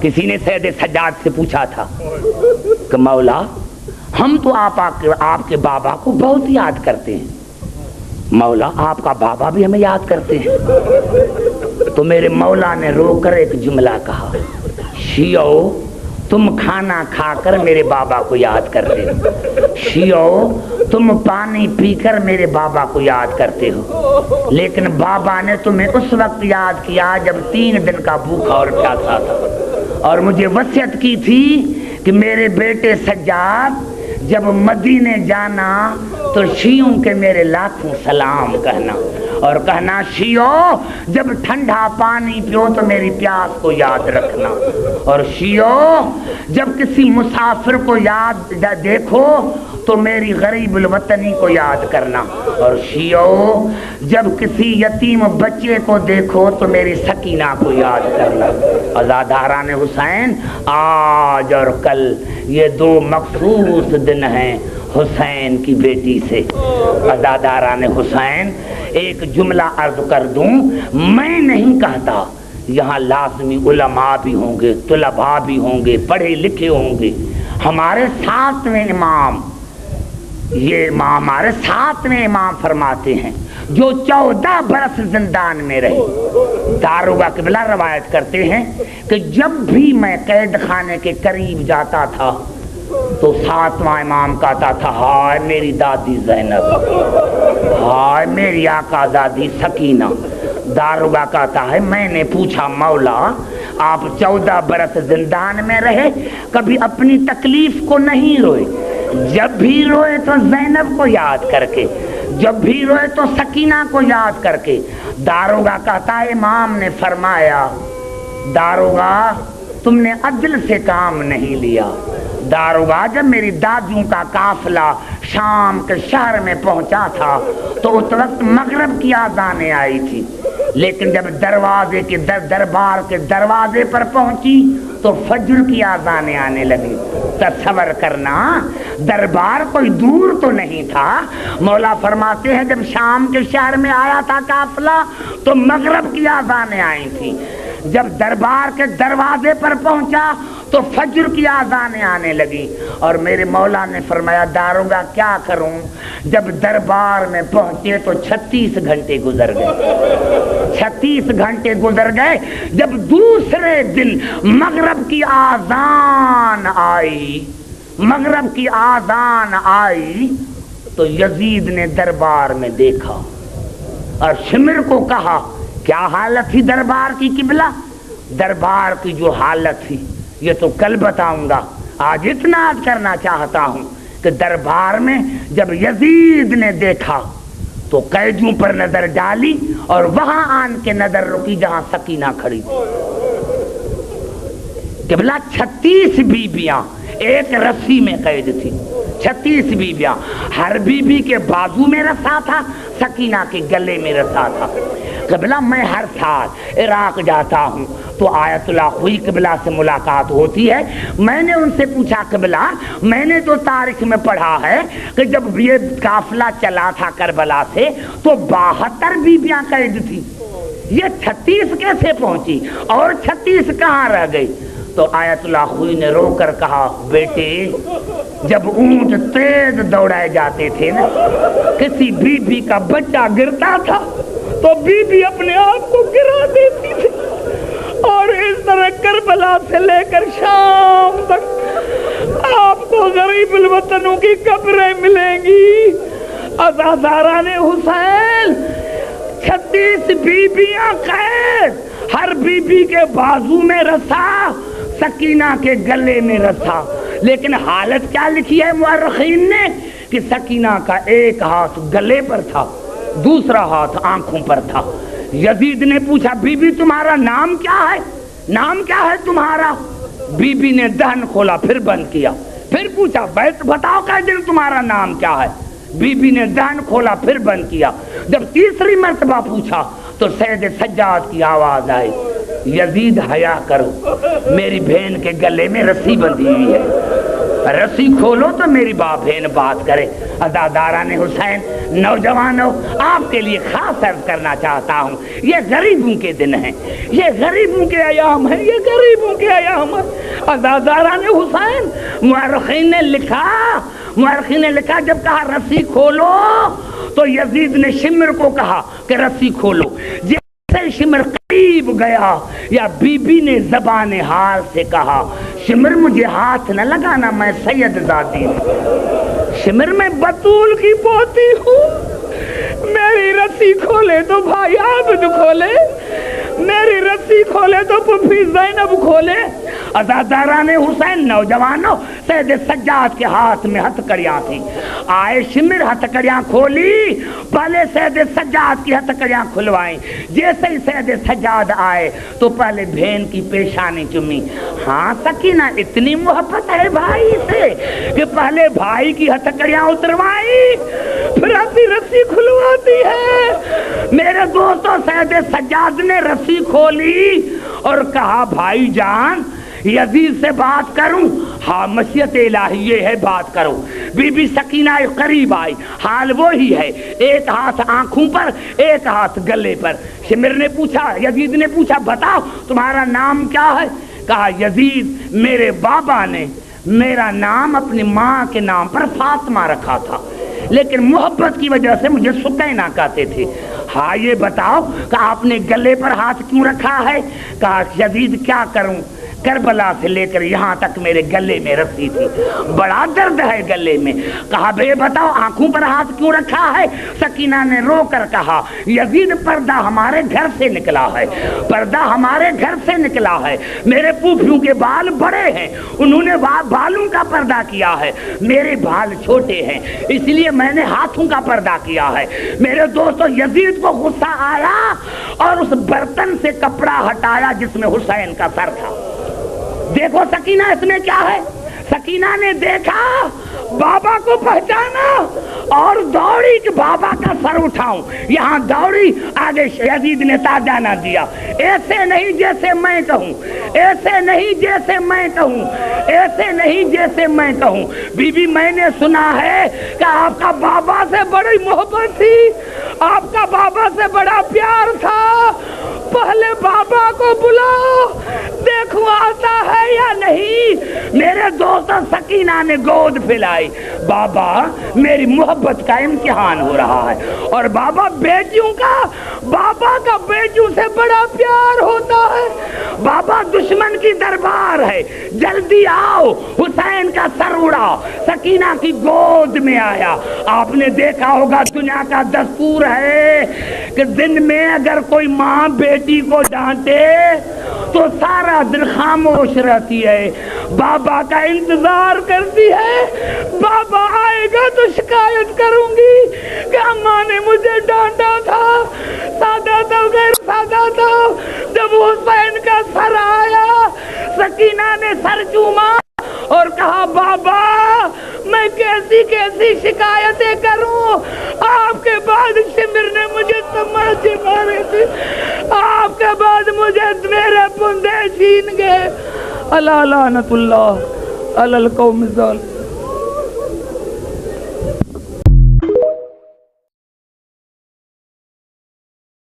کسی نے سید سجاد سے پوچھا تھا کہ مولا ہم تو آپ کے بابا کو بہت یاد کرتے ہیں، مولا آپ کا بابا بھی ہمیں یاد کرتے ہیں۔ تو میرے مولا نے رو کر ایک جملہ کہا، شیعو تم کھانا کھا کر میرے بابا کو یاد کرتے ہو، شیعو تم پانی پی کر میرے بابا کو یاد کرتے ہو، لیکن بابا نے تمہیں اس وقت یاد کیا جب 3 دن کا بھوکا اور پیاسا تھا، اور مجھے وصیت کی تھی کہ میرے بیٹے سجاد جب مدینے جانا تو شیعوں کے میرے لاکھوں سلام کہنا، اور کہنا شیعو جب ٹھنڈا پانی پیو تو میری پیاس کو یاد رکھنا، اور شیعو جب کسی مسافر کو یاد دیکھو تو میری غریب الوطنی کو یاد کرنا، اور شیعو جب کسی یتیم بچے کو دیکھو تو میری سکینہ کو یاد کرنا۔ عزاداران حسین، آج اور کل یہ 2 مخصوص دن ہیں حسین کی بیٹی سے۔ عزاداران حسین، ایک جملہ عرض کر دوں، میں نہیں کہتا، یہاں لازمی علماء بھی ہوں گے، طلباء بھی ہوں گے، پڑھے لکھے ہوں گے۔ ہمارے 7ویں امام، یہ ہمارے 7ویں امام فرماتے ہیں جو 14 برس زندان میں رہے۔ داروغہ قبلہ روایت کرتے ہیں کہ جب بھی میں قید خانے کے قریب جاتا تھا تو 7واں امام کہتا تھا، ہائے میری دادی زینب، ہائے میری آقا زادی سکینہ۔ داروغہ کہتا ہے میں نے پوچھا مولا آپ 14 برس زندان میں رہے، کبھی اپنی تکلیف کو نہیں روئے؟ جب بھی روئے تو زینب کو یاد کر کے، جب بھی روئے تو سکینہ کو یاد کر کے۔ داروغہ کہتا ہے امام نے فرمایا داروغہ تم نے عدل سے کام نہیں لیا۔ داروغہ جب میری دادیوں کا قافلہ شام کے شہر میں پہنچا تھا تو اس وقت مغرب کی آذانیں آئی تھی، لیکن جب دروازے کے دربار کے دروازے پر پہنچی تو فجر کی آذانیں آنے لگی۔ تصور کرنا، دربار کوئی دور تو نہیں تھا۔ مولا فرماتے ہیں جب شام کے شہر میں آیا تھا قافلہ تو مغرب کی آذانیں آئی تھی، جب دربار کے دروازے پر پہنچا تو فجر کی آذانیں آنے لگی، اور میرے مولا نے فرمایا داروغہ کیا کروں؟ جب دربار میں پہنچے تو 36 گھنٹے گزر گئے، 36 گھنٹے گزر گئے۔ جب دوسرے دن مغرب کی آذان آئی، مغرب کی آذان آئی تو یزید نے دربار میں دیکھا اور شمر کو کہا کیا حالت تھی دربار کی قبلہ؟ دربار کی جو حالت تھی یہ تو کل بتاؤں گا، آج اتنا عرض کرنا چاہتا ہوں کہ دربار میں جب یزید نے دیکھا تو قیدیوں پر نظر ڈالی اور وہاں آن کے نظر رکی جہاں سکینہ کھڑی تھی۔ قبلہ 36 بیویاں ایک رسی میں قید تھی، 36 بیویاں، ہر بیوی کے بازو میں رسا تھا، سکینہ کے گلے میں رسا تھا۔ قبلہ میں ہر سال عراق جاتا ہوں تو آیت اللہ خوئی قبلہ سے ملاقات ہوتی ہے۔ میں نے ان سے پوچھا قبلہ میں نے تو تاریخ میں پڑھا ہے کہ جب یہ قافلہ چلا تھا کربلا سے تو 72 بیویاں قید تھی، یہ 36 کیسے پہنچی اور 36 کہاں رہ گئی؟ تو آیت اللہ خوئی نے رو کر کہا بیٹے جب اونٹ تیز دوڑائے جاتے تھے نا، کسی بیوی کا بچہ گرتا تھا تو بیوی اپنے آپ کو گرا دیتی تھی، اور اس طرح کربلا سے لے کر شام تک آپ کو غریب الوطنوں کی قبریں ملیں گی۔ عزاداران حسین، 36 بیویاں قید، ہر بیوی کے بازو میں رسا، سکینہ کے گلے میں رسا، لیکن حالت کیا لکھی ہے مورخین نے کہ سکینہ کا ایک ہاتھ گلے پر تھا، دوسرا ہاتھ آنکھوں پر تھا۔ یزید نے پوچھا بی بی تمہارا نام کیا ہے؟ نام کیا ہے تمہارا؟ بی بی نے دہن کھولا پھر بند کیا، پھر پوچھا بتاؤ قیدی تمہارا نام کیا ہے؟ بی بی نے دہن کھولا پھر بند کیا۔ جب تیسری مرتبہ پوچھا تو سید سجاد کی آواز آئی یزید حیا کرو، میری بہن کے گلے میں رسی بندھی ہوئی ہے۔ رسی کھولو تو میری بہن بات کرے۔ عزاداران حسین، نوجوانوں، آپ کے لیے خاص عرض کرنا چاہتا ہوں، یہ غریبوں کے دن ہیں، یہ غریبوں کے ایام ہیں، یہ غریبوں کے ایام ہیں۔ عزاداران حسین، مورخین نے لکھا جب کہا رسی کھولو تو یزید نے شمر کو کہا کہ رسی کھولو۔ جیسے شمر قریب گیا یا بی بی نے زبان حال سے کہا، شمر مجھے ہاتھ نہ لگانا، میں سید زادی ہوں، شمر میں بطول کی پوتی ہوں، میری رسی کھولے تو بھائی عابد کھولے، میری رسی کھولے تو پھوپھی زینب کھولے۔ عزاداران حسین، نوجوانوں، سید سجاد کے ہاتھ میں ہتھکڑیاں تھیں، آئے شمر ہتھکڑیاں کھولی، پہلے سید سجاد کی ہتھکڑیاں کھلوائیں۔ جیسے ہی سید سجاد آئے تو پہلے بہن کی پیشانی چومی۔ ہاں سکینہ، اتنی محبت ہے بھائی سے کہ پہلے بھائی کی ہتھکڑیاں اتروائی پھر اپنی رسی کھلواتی ہے۔ میرے دوستوں، سید سجاد نے رسی کھولی اور کہا بھائی جان یزید سے بات کروں؟ ہاں مشیت الہی یہ ہے، بات کرو۔ بی بی سکینہ قریب آئی، حال وہی ہے، ایک ہاتھ آنکھوں پر ایک ہاتھ گلے پر۔ شمر نے پوچھا، یزید نے پوچھا بتاؤ تمہارا نام کیا ہے؟ کہا یزید میرے بابا نے میرا نام اپنی ماں کے نام پر فاطمہ رکھا تھا، لیکن محبت کی وجہ سے مجھے سکینہ کہتے تھے۔ ہاں یہ بتاؤ کہ آپ نے گلے پر ہاتھ کیوں رکھا ہے؟ کہا یزید کیا کروں، کربلا سے لے کر یہاں تک میرے گلے میں رسی تھی، بڑا درد ہے گلے میں۔ کہا بھئی بتاؤ آنکھوں پر ہاتھ کیوں رکھا ہے؟ سکینہ نے رو کر کہا یزید پردہ ہمارے گھر سے نکلا ہے، پردہ ہمارے گھر سے نکلا ہے، میرے پھوپھیوں کے بال بڑے ہیں، انہوں نے بالوں کا پردہ کیا ہے، میرے بال چھوٹے ہیں، اس لیے میں نے ہاتھوں کا پردہ کیا ہے۔ میرے دوستو، یزید کو غصہ آیا اور اس برتن سے کپڑا ہٹایا جس میں حسین کا سر تھا۔ دیکھو سکینہ اس میں کیا ہے، سکینہ نے دیکھا، بابا کو پہچانا اور دوڑی کہ بابا کا سر اٹھاؤں، یہاں دوڑی، آگے یزید نے تاجہ نہ دیا، ایسے نہیں جیسے میں کہوں، ایسے نہیں جیسے میں کہوں، ایسے نہیں جیسے میں کہوں۔ بی بی میں نے سنا ہے کہ آپ کا بابا سے بڑی محبت تھی، آپ کا بابا سے بڑا پیار تھا، پہلے بابا کو بلاؤ دیکھو آتا ہے یا نہیں۔ میرے دوست سکینہ نے گود پھیلائی، بابا میری محبت کا امتحان ہو رہا ہے، اور بابا کا بیٹیوں سے بڑا پیار ہوتا ہے، بابا دشمن کی دربار ہے، جلدی آؤ، حسین کا سر اڑا۔ سکینہ کی گود میں آیا۔ آپ نے دیکھا ہوگا دنیا کا دستور ہے کہ دن میں اگر کوئی ماں بیٹی کو ڈانٹے تو سارا دن خاموش رہتی ہے، بابا کا انتظار کرتی ہے، بابا آئے گا تو شکایت کروں گی کہ اماں نے مجھے ڈانٹا تھا، سادہ تھا غیر سادہ تھا۔ جب حسین کا سر آیا، سکینہ نے سر چوما اور کہا بابا میں کیسی کیسی شکایتیں کروں، آپ کے بعد شمر نے مجھے تماچے مارے تھے، آپ کے بعد مجھے میرے پندے چھین گئے، الا لعنت اللہ علی القوم الظالمین۔